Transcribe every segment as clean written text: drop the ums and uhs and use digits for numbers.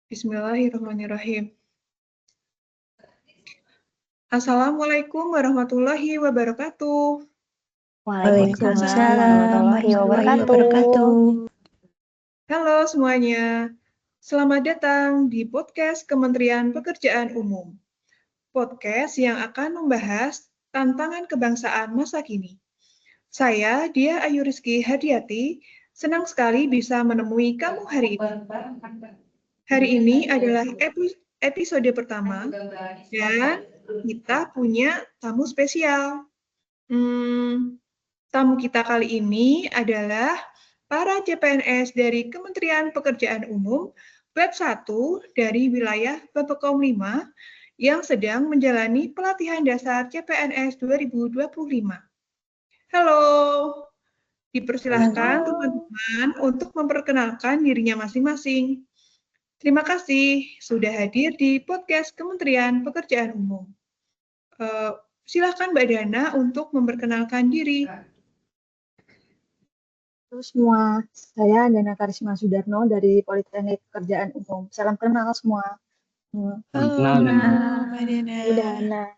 Bismillahirrahmanirrahim. Assalamualaikum warahmatullahi wabarakatuh. Waalaikumsalam warahmatullahi wabarakatuh. Halo semuanya, selamat datang di podcast Kementerian Pekerjaan Umum. Podcast yang akan membahas tantangan kebangsaan masa kini. Saya, Dia Ayu Rizky Hadiati, senang sekali bisa menemui kamu hari ini. Hari ini adalah episode pertama dan kita punya tamu spesial. Tamu kita kali ini adalah para CPNS dari Kementerian Pekerjaan Umum Web 1 dari wilayah Bapekom 5 yang sedang menjalani pelatihan dasar CPNS 2025. Halo, dipersilahkan teman-teman untuk memperkenalkan dirinya masing-masing. Terima kasih sudah hadir di podcast Kementerian Pekerjaan Umum. Silakan Mbak Dana untuk memperkenalkan diri. Halo semua, saya Dana Karisma Sudarno dari Politeknik Pekerjaan Umum. Salam kenal semua. Halo Mbak Dana.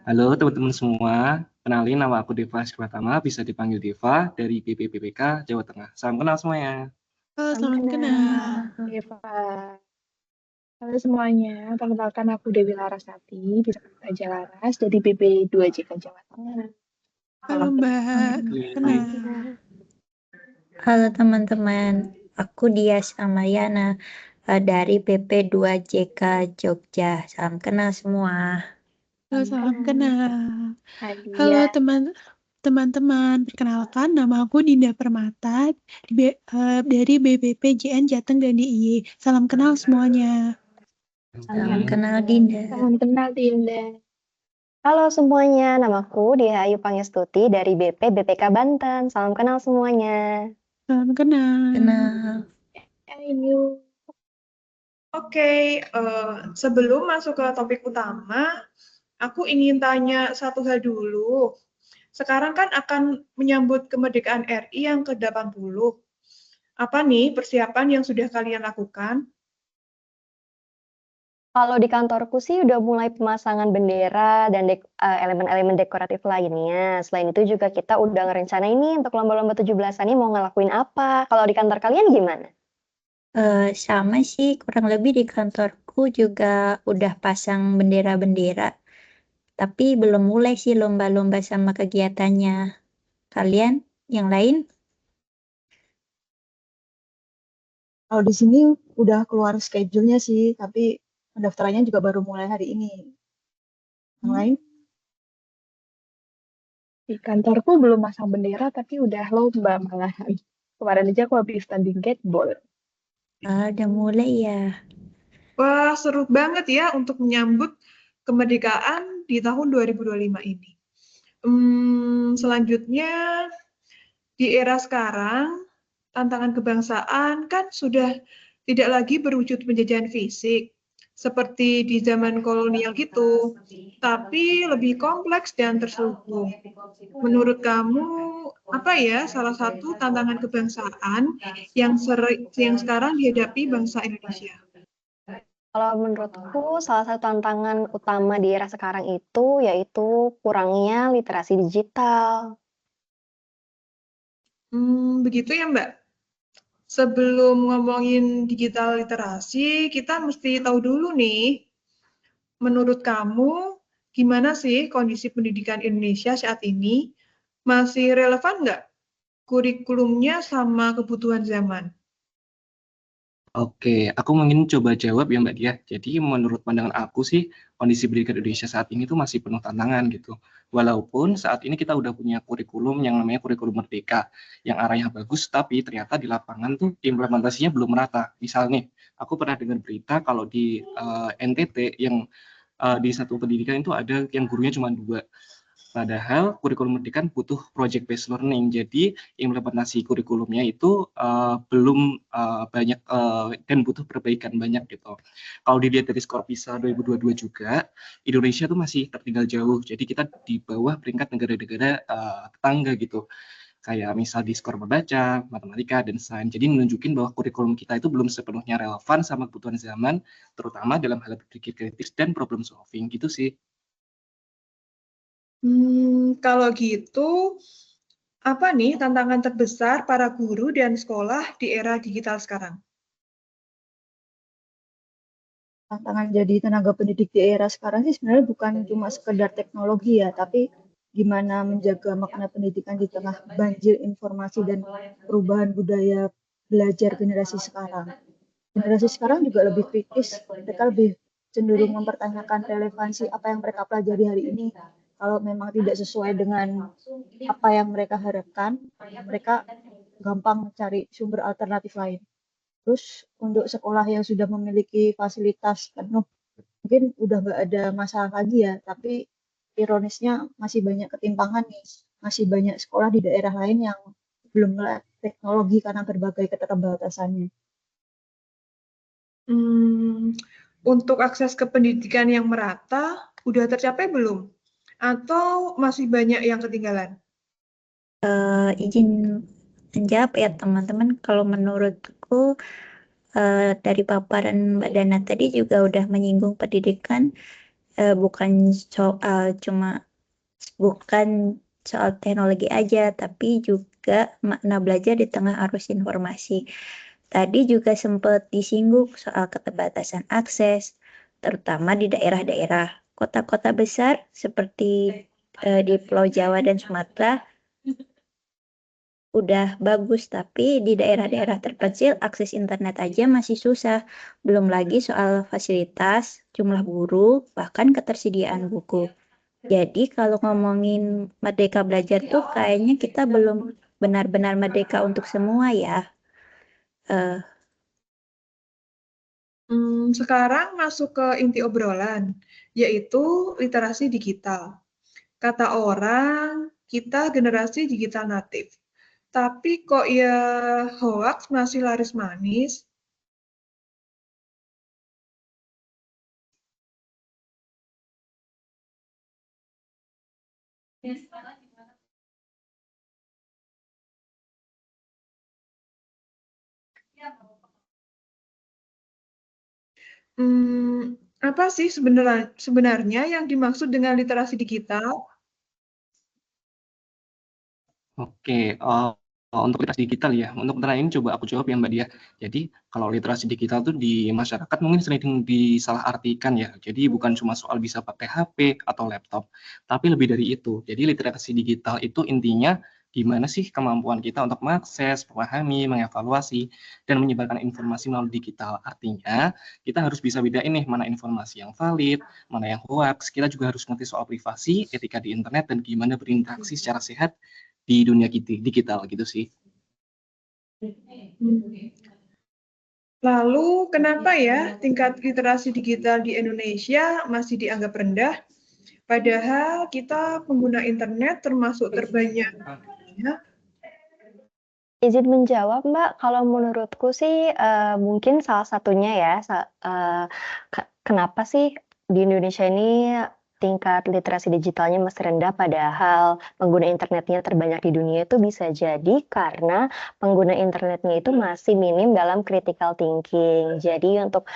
Halo teman-teman semua, kenalin nama aku Deva Pratama, bisa dipanggil Deva dari BPPPK Jawa Tengah. Salam kenal semuanya. Salam kenal. Eva. Halo semuanya, perkenalkan aku Dewi Larasati, bisa aja Laras dari BB 2JK Jawa Tengah. Halo Mbak, kenal. Halo teman-teman, aku Dias Amayana dari PP 2JK Jogja. Salam kenal semua. Halo, salam kenal. Halo teman-teman, perkenalkan nama aku Dinda Permata dari BPPJN Jateng dan DIY. Salam kenal semuanya. Salam kenal Dinda. Salam kenal Dinda. Halo semuanya, namaku Dia Ayu Pangestuti dari BP BPK Banten. Salam kenal semuanya. Salam kenal. Ayu. Oke, sebelum masuk ke topik utama, aku ingin tanya satu hal dulu. Sekarang kan akan menyambut kemerdekaan RI yang ke-80. Apa nih persiapan yang sudah kalian lakukan? Kalau di kantorku sih udah mulai pemasangan bendera dan elemen-elemen dekoratif lainnya. Selain itu juga kita udah ngerencanain nih untuk lomba-lomba 17-an ini mau ngelakuin apa. Kalau di kantor kalian gimana? Sama sih, kurang lebih di kantorku juga udah pasang bendera-bendera. Tapi belum mulai sih lomba-lomba sama kegiatannya. Kalian yang lain? Kalau di sini udah keluar schedule-nya sih, tapi pendaftarannya juga baru mulai hari ini. Yang lain? Di kantorku belum masang bendera, tapi udah lomba malahan. Kemarin aja aku habis tanding gateball. Udah mulai ya. Wah, seru banget ya untuk menyambut kemerdekaan di tahun 2025 ini. Selanjutnya, di era sekarang, tantangan kebangsaan kan sudah tidak lagi berwujud penjajahan fisik, seperti di zaman kolonial gitu, tapi lebih kompleks dan terselubung. Menurut kamu, apa ya salah satu tantangan kebangsaan yang sekarang dihadapi bangsa Indonesia? Kalau menurutku salah satu tantangan utama di era sekarang itu yaitu kurangnya literasi digital. Begitu ya Mbak. Sebelum ngomongin digital literasi, kita mesti tahu dulu nih, menurut kamu gimana sih kondisi pendidikan Indonesia saat ini? Masih relevan nggak kurikulumnya sama kebutuhan zaman? Oke, aku mungkin coba jawab ya Mbak Dia. Jadi menurut pandangan aku sih, kondisi pendidikan Indonesia saat ini tuh masih penuh tantangan gitu. Walaupun saat ini kita udah punya kurikulum yang namanya kurikulum merdeka, yang arahnya bagus, tapi ternyata di lapangan tuh implementasinya belum merata. Misalnya, aku pernah dengar berita kalau di NTT yang di satu pendidikan itu ada yang gurunya cuma 2. Padahal kurikulum merdeka butuh project based learning, jadi implementasi kurikulumnya itu belum banyak dan butuh perbaikan banyak gitu. Kalau dilihat dari skor PISA 2022 juga, Indonesia tuh masih tertinggal jauh, jadi kita di bawah peringkat negara-negara tetangga gitu. kayak misal di skor membaca, matematika, dan sains. Jadi menunjukin bahwa kurikulum kita itu belum sepenuhnya relevan sama kebutuhan zaman, terutama dalam hal berpikir kritis dan problem solving gitu sih. Kalau gitu, apa nih tantangan terbesar para guru dan sekolah di era digital sekarang? Tantangan jadi tenaga pendidik di era sekarang sih sebenarnya bukan cuma sekedar teknologi ya, tapi gimana menjaga makna pendidikan di tengah banjir informasi dan perubahan budaya belajar generasi sekarang. Generasi sekarang juga lebih kritis, mereka lebih cenderung mempertanyakan relevansi apa yang mereka pelajari hari ini. Kalau memang tidak sesuai dengan apa yang mereka harapkan, mereka gampang mencari sumber alternatif lain. Terus untuk sekolah yang sudah memiliki fasilitas penuh, mungkin udah nggak ada masalah lagi ya, tapi ironisnya masih banyak ketimpangan nih. Masih banyak sekolah di daerah lain yang belum melek teknologi karena berbagai keterbatasannya. Untuk akses ke pendidikan yang merata, udah tercapai belum? Atau masih banyak yang ketinggalan? Izin menjawab ya teman-teman, kalau menurutku dari paparan Mbak Dana tadi juga udah menyinggung pendidikan, bukan soal teknologi aja, tapi juga makna belajar di tengah arus informasi. Tadi juga sempat disinggung soal keterbatasan akses, terutama di daerah-daerah. Kota-kota besar seperti di Pulau Jawa dan Sumatera udah bagus, tapi di daerah-daerah terpencil akses internet aja masih susah. Belum lagi soal fasilitas, jumlah guru, bahkan ketersediaan buku. Jadi kalau ngomongin merdeka belajar tuh kayaknya kita belum benar-benar merdeka untuk semua ya. Sekarang masuk ke inti obrolan, yaitu literasi digital. Kata orang, kita generasi digital natif. Tapi kok ya hoax masih laris manis? Apa sih sebenarnya yang dimaksud dengan literasi digital? Oke, untuk literasi digital ya, untuk pertanyaan ini coba aku jawab ya Mbak Dia. Jadi kalau literasi digital tuh di masyarakat mungkin sering disalahartikan ya. Jadi bukan cuma soal bisa pakai HP atau laptop, tapi lebih dari itu. Jadi literasi digital itu intinya gimana sih kemampuan kita untuk mengakses, memahami, mengevaluasi, dan menyebarkan informasi melalui digital. Artinya kita harus bisa bedain nih mana informasi yang valid, mana yang hoax. Kita juga harus ngerti soal privasi, etika di internet, dan gimana berinteraksi secara sehat di dunia digital gitu sih. Lalu kenapa ya tingkat literasi digital di Indonesia masih dianggap rendah? Padahal kita pengguna internet termasuk terbanyak. Izin menjawab, Mbak. Kalau menurutku sih, mungkin salah satunya ya, kenapa sih di Indonesia ini tingkat literasi digitalnya masih rendah, padahal pengguna internetnya terbanyak di dunia, itu bisa jadi karena pengguna internetnya itu masih minim dalam critical thinking. Jadi untuk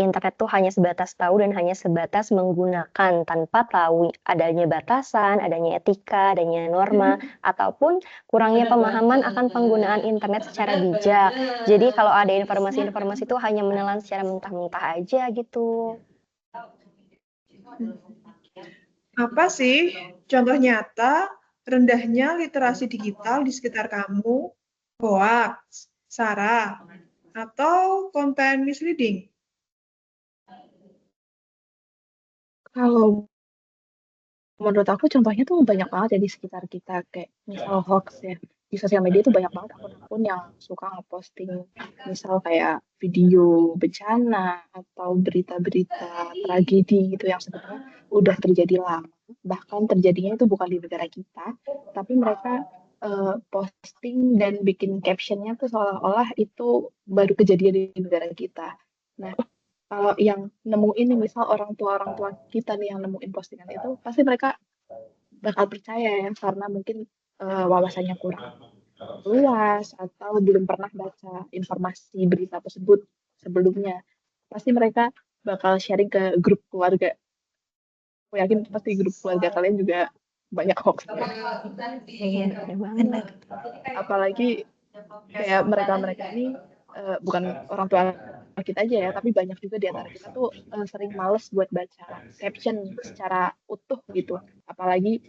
internet tuh hanya sebatas tahu dan hanya sebatas menggunakan tanpa tahu adanya batasan, adanya etika, adanya norma, ataupun kurangnya pemahaman akan penggunaan internet secara bijak. Jadi kalau ada informasi-informasi itu hanya menelan secara mentah-mentah aja gitu. Apa sih contoh nyata rendahnya literasi digital di sekitar kamu? Hoax, sara, atau konten misleading? Kalau menurut aku contohnya tuh banyak banget ya di sekitar kita, kayak misal hoax ya. Di sosial media tuh banyak banget akun-akun yang suka ngeposting misal kayak video bencana atau berita-berita tragedi gitu yang sebenarnya udah terjadi lama. Bahkan terjadinya itu bukan di negara kita, tapi mereka posting dan bikin captionnya tuh seolah-olah itu baru kejadian di negara kita. Nah, kalau yang nemuin nih, misal orang tua kita nih yang nemuin postingan itu, pasti mereka bakal percaya ya, karena mungkin wawasannya kurang luas atau belum pernah baca informasi berita tersebut sebelumnya. Pasti mereka bakal sharing ke grup keluarga. Aku yakin pasti grup keluarga kalian juga banyak hoax. Iya, bener banget. Benar. Apalagi kayak mereka-mereka ini bukan orang tua kita aja ya, tapi banyak juga di antara kita tuh sering males buat baca caption secara utuh gitu. Apalagi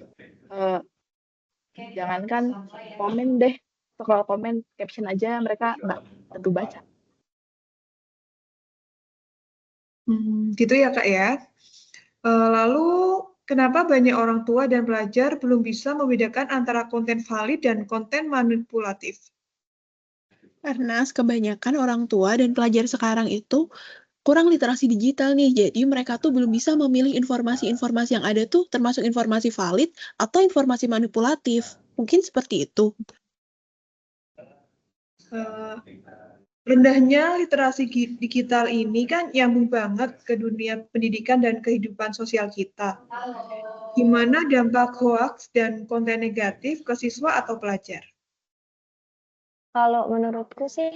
jangankan komen deh, scroll komen caption aja mereka nggak tentu baca. Gitu ya Kak ya. Lalu kenapa banyak orang tua dan pelajar belum bisa membedakan antara konten valid dan konten manipulatif? Karena kebanyakan orang tua dan pelajar sekarang itu kurang literasi digital nih, jadi mereka tuh belum bisa memilih informasi-informasi yang ada tuh termasuk informasi valid atau informasi manipulatif. Mungkin seperti itu. Eh, Rendahnya literasi digital ini kan nyambung banget ke dunia pendidikan dan kehidupan sosial kita. Gimana dampak hoax dan konten negatif ke siswa atau pelajar? Kalau menurutku sih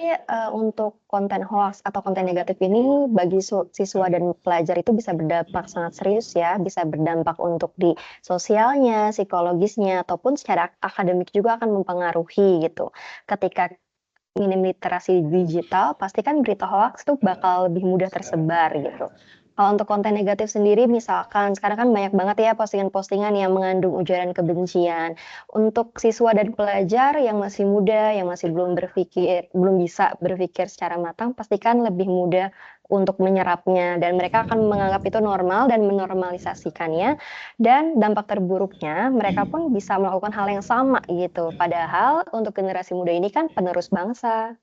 untuk konten hoax atau konten negatif ini bagi siswa dan pelajar itu bisa berdampak sangat serius ya, bisa berdampak untuk di sosialnya, psikologisnya, ataupun secara akademik juga akan mempengaruhi gitu. Ketika minim literasi digital, pasti kan berita hoax tuh bakal lebih mudah tersebar gitu. Kalau untuk konten negatif sendiri, misalkan sekarang kan banyak banget ya postingan-postingan yang mengandung ujaran kebencian. Untuk siswa dan pelajar yang masih muda, yang masih belum bisa berpikir secara matang, pastikan lebih mudah untuk menyerapnya dan mereka akan menganggap itu normal dan menormalisasikannya. Dan dampak terburuknya, mereka pun bisa melakukan hal yang sama gitu. Padahal untuk generasi muda ini kan penerus bangsa.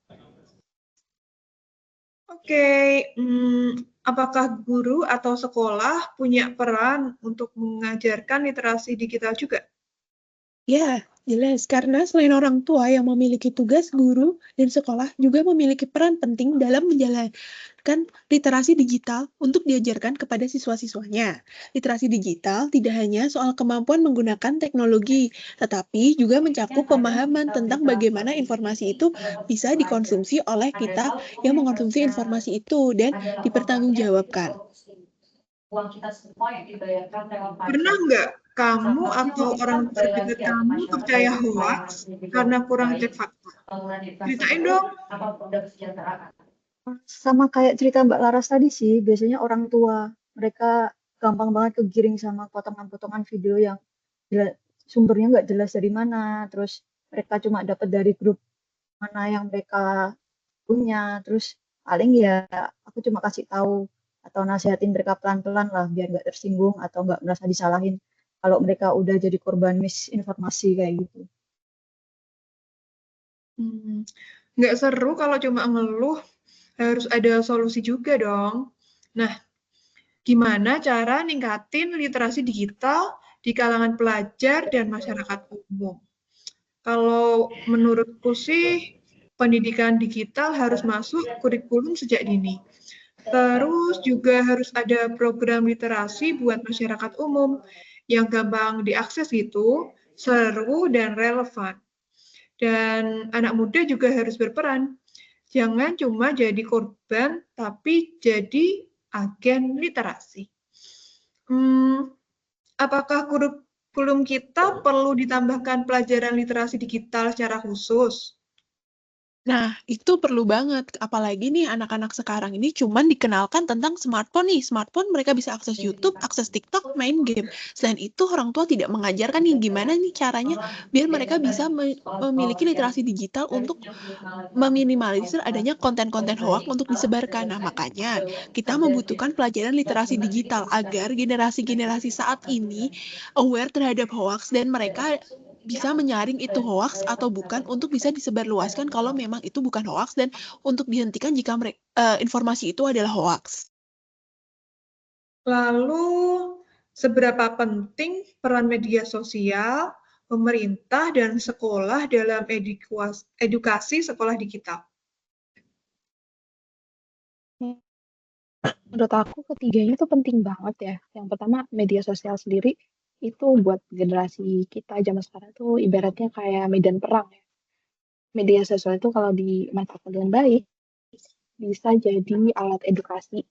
Oke, apakah guru atau sekolah punya peran untuk mengajarkan literasi digital juga? Ya, jelas. Karena selain orang tua yang memiliki tugas, guru dan sekolah juga memiliki peran penting dalam menjalankan literasi digital untuk diajarkan kepada siswa-siswanya. Literasi digital tidak hanya soal kemampuan menggunakan teknologi, tetapi juga mencakup pemahaman tentang bagaimana informasi itu bisa dikonsumsi oleh kita yang mengonsumsi informasi itu dan dipertanggungjawabkan. Pernah nggak kamu atau orang terdekat kamu percaya hoax karena kurang cek fakta? Ceritain dong. Sama kayak cerita Mbak Laras tadi sih, biasanya orang tua mereka gampang banget kegiring sama potongan-potongan video yang sumbernya nggak jelas dari mana, terus mereka cuma dapat dari grup mana yang mereka punya, terus paling ya aku cuma kasih tahu atau nasihatin mereka pelan-pelan lah biar nggak tersinggung atau nggak merasa disalahin kalau mereka udah jadi korban misinformasi kayak gitu. Nggak seru kalau cuma ngeluh, harus ada solusi juga dong. Nah, gimana cara ningkatin literasi digital di kalangan pelajar dan masyarakat umum? Kalau menurutku sih, pendidikan digital harus masuk kurikulum sejak dini. Terus juga harus ada program literasi buat masyarakat umum yang gampang diakses gitu, seru dan relevan. Dan anak muda juga harus berperan. Jangan cuma jadi korban, tapi jadi agen literasi. Apakah kurikulum kita perlu ditambahkan pelajaran literasi digital secara khusus? Nah, itu perlu banget. Apalagi nih anak-anak sekarang ini cuman dikenalkan tentang smartphone nih. Smartphone mereka bisa akses YouTube, akses TikTok, main game. Selain itu orang tua tidak mengajarkan nih gimana nih caranya biar mereka bisa memiliki literasi digital untuk meminimalisir adanya konten-konten hoax untuk disebarkan. Nah, makanya kita membutuhkan pelajaran literasi digital agar generasi-generasi saat ini aware terhadap hoax dan mereka bisa menyaring itu hoax atau bukan untuk bisa disebarluaskan kalau memang itu bukan hoax dan untuk dihentikan jika informasi itu adalah hoax. Lalu, seberapa penting peran media sosial, pemerintah, dan sekolah dalam edukasi sekolah digital? Menurut aku ketiganya tuh penting banget ya. Yang pertama media sosial sendiri itu buat generasi kita zaman sekarang tuh ibaratnya kayak medan perang ya. Media sosial itu kalau dimanfaatkan dengan baik bisa jadi alat edukasi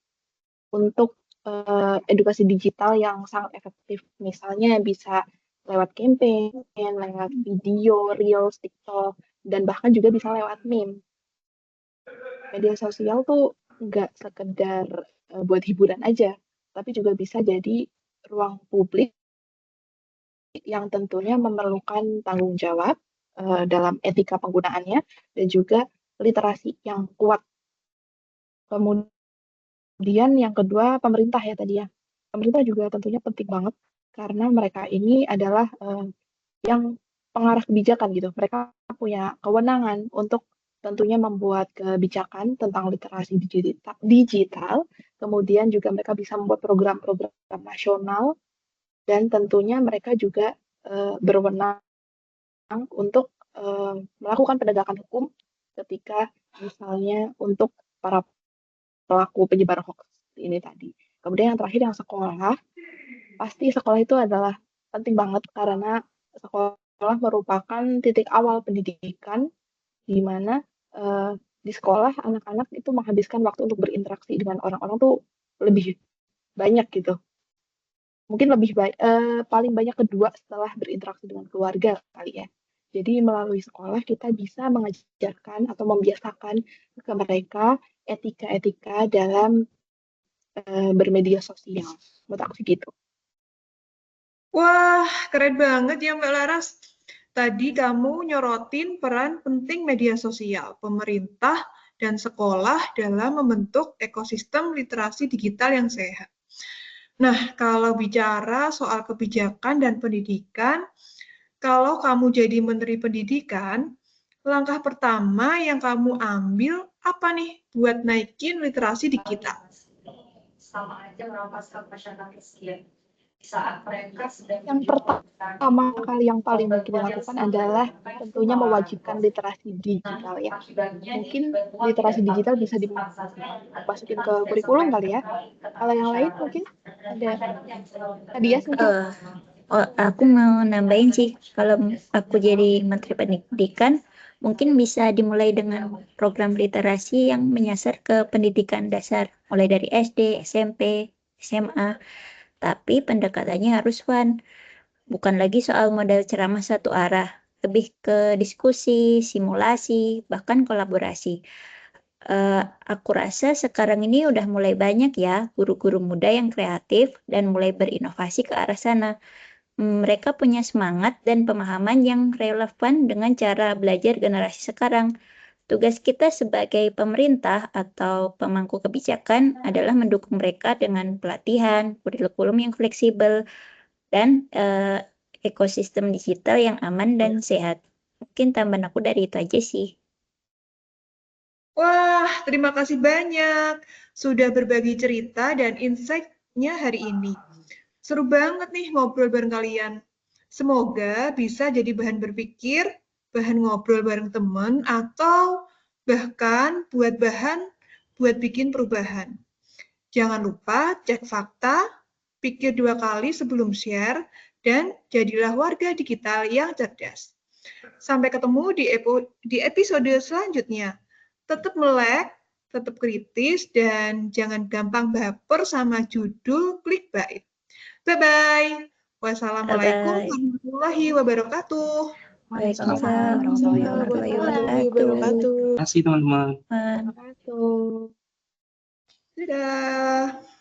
untuk edukasi digital yang sangat efektif. Misalnya bisa lewat campaign, lewat video, reels, TikTok, dan bahkan juga bisa lewat meme. Media sosial tuh nggak sekedar buat hiburan aja, tapi juga bisa jadi ruang publik yang tentunya memerlukan tanggung jawab dalam etika penggunaannya dan juga literasi yang kuat. Kemudian yang kedua pemerintah ya tadi ya. Pemerintah juga tentunya penting banget karena mereka ini adalah yang pengarah kebijakan gitu. Mereka punya kewenangan untuk tentunya membuat kebijakan tentang literasi digital. Kemudian juga mereka bisa membuat program-program nasional dan tentunya mereka juga berwenang untuk melakukan penegakan hukum ketika misalnya untuk para pelaku penyebar hoax ini tadi. Kemudian yang terakhir yang sekolah, pasti sekolah itu adalah penting banget karena sekolah merupakan titik awal pendidikan di mana di sekolah anak-anak itu menghabiskan waktu untuk berinteraksi dengan orang-orang tuh lebih banyak gitu. Mungkin paling banyak kedua setelah berinteraksi dengan keluarga kali ya. Jadi melalui sekolah kita bisa mengajarkan atau membiasakan ke mereka etika-etika dalam bermedia sosial. Menurut aku sih gitu. Wah, keren banget ya Mbak Laras. Tadi kamu nyorotin peran penting media sosial, pemerintah, dan sekolah dalam membentuk ekosistem literasi digital yang sehat. Nah, kalau bicara soal kebijakan dan pendidikan, kalau kamu jadi Menteri Pendidikan, langkah pertama yang kamu ambil apa nih buat naikin literasi digital? Sama aja merampas masyarakat miskin. Saat mereka sedang Yang pertama kali yang paling mungkin dilakukan adalah tentunya mewajibkan literasi digital ya. Mungkin literasi digital bisa dimasukin ke kurikulum kali ya. Kalau yang lain mungkin ada Dias mungkin. Aku mau nambahin sih, kalau aku jadi Menteri Pendidikan, mungkin bisa dimulai dengan program literasi yang menyasar ke pendidikan dasar, mulai dari SD, SMP, SMA. Tapi pendekatannya harus fun, bukan lagi soal model ceramah satu arah, lebih ke diskusi, simulasi, bahkan kolaborasi. Aku rasa sekarang ini udah mulai banyak ya guru-guru muda yang kreatif dan mulai berinovasi ke arah sana. Mereka punya semangat dan pemahaman yang relevan dengan cara belajar generasi sekarang. Tugas kita sebagai pemerintah atau pemangku kebijakan adalah mendukung mereka dengan pelatihan, kurikulum yang fleksibel, dan ekosistem digital yang aman dan sehat. Mungkin tambahan aku dari itu aja sih. Wah, terima kasih banyak sudah berbagi cerita dan insight-nya hari ini. Seru banget nih ngobrol bareng kalian. Semoga bisa jadi bahan berpikir, bahan ngobrol bareng teman, atau bahkan buat bikin perubahan. Jangan lupa cek fakta, pikir 2 kali sebelum share, dan jadilah warga digital yang cerdas. Sampai ketemu di episode selanjutnya. Tetap melek, tetap kritis, dan jangan gampang baper sama judul clickbait. Bye-bye. Wassalamualaikum warahmatullahi wabarakatuh. Waalaikumsalam warahmatullahi wabarakatuh. Terima kasih teman-teman. Terima kasih. Dadah.